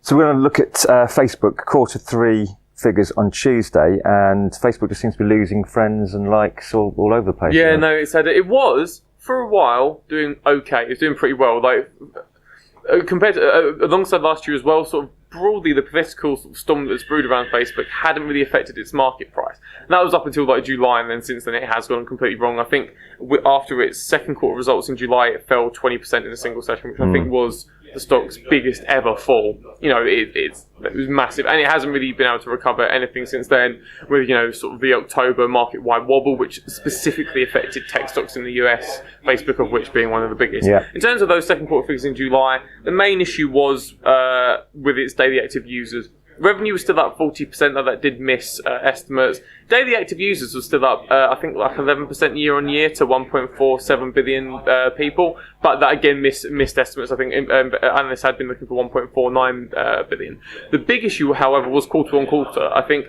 So we're going to look at Facebook quarter 3 figures on Tuesday, and Facebook just seems to be losing friends and likes all over the place. Yeah, no, it was for a while doing okay. It was doing pretty well, like compared to alongside last year as well. Sort of broadly, the political sort of storm that's brewed around Facebook hadn't really affected its market price. And that was up until like July, and then since then it has gone completely wrong. I think after its second quarter results in July, it fell 20% in a single session, which I think was the stock's biggest ever fall. You know, it was massive, and it hasn't really been able to recover anything since then, with, you know, sort of the October market-wide wobble, which specifically affected tech stocks in the US, Facebook of which being one of the biggest. Yeah. In terms of those second quarter figures in July, the main issue was with its daily active users. Revenue was still up 40%, though that did miss estimates. Daily active users was still up, I think, like 11% year on year to 1.47 billion people. But that again missed estimates. I think analysts had been looking for 1.49 billion. The big issue, however, was quarter on quarter. I think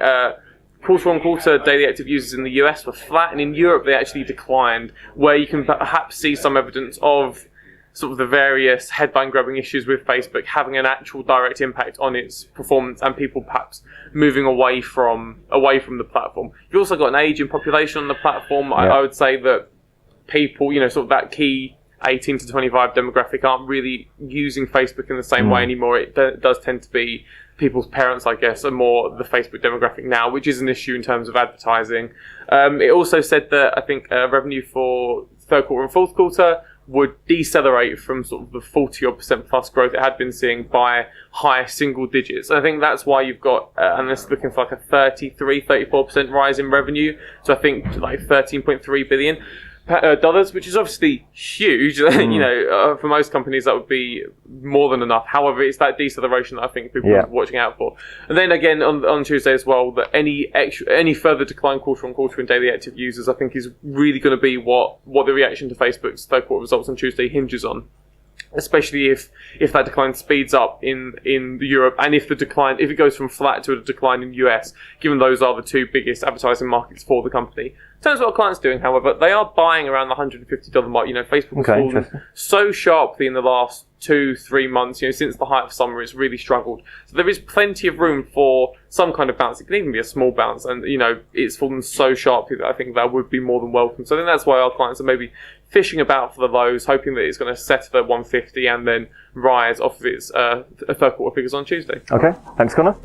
quarter on quarter daily active users in the US were flat, and in Europe they actually declined, where you can perhaps see some evidence of sort of the various headline-grabbing issues with Facebook having an actual direct impact on its performance, and people perhaps moving away from the platform. You've also got an aging population on the platform. Yeah. I would say that people, you know, sort of that key 18 to 25 demographic aren't really using Facebook in the same way anymore. It does tend to be people's parents, I guess, are more the Facebook demographic now, which is an issue in terms of advertising. It also said that I think revenue for third quarter and fourth quarter would decelerate from sort of the 40% plus growth it had been seeing by higher single digits. I think that's why you've got analysts looking for like a 34% rise in revenue. So I think like $13.3 billion, which is obviously huge. You know, for most companies that would be more than enough. However, it's that deceleration that I think people are watching out for. And then again on Tuesday as well, that any further decline quarter on quarter in daily active users, I think, is really going to be what the reaction to Facebook's third quarter results on Tuesday hinges on. Especially if that decline speeds up in Europe, and if it goes from flat to a decline in US, given those are the two biggest advertising markets for the company. In terms of what our clients are doing, however, they are buying around the $150 mark. You know, Facebook has fallen so sharply in the last 2-3 months. You know, since the height of summer, it's really struggled. So there is plenty of room for some kind of bounce. It can even be a small bounce, and you know, it's fallen so sharply that I think that would be more than welcome. So I think that's why our clients are maybe fishing about for the lows, hoping that it's going to settle at 150 and then rise off of its third quarter figures on Tuesday. Okay, thanks, Connor.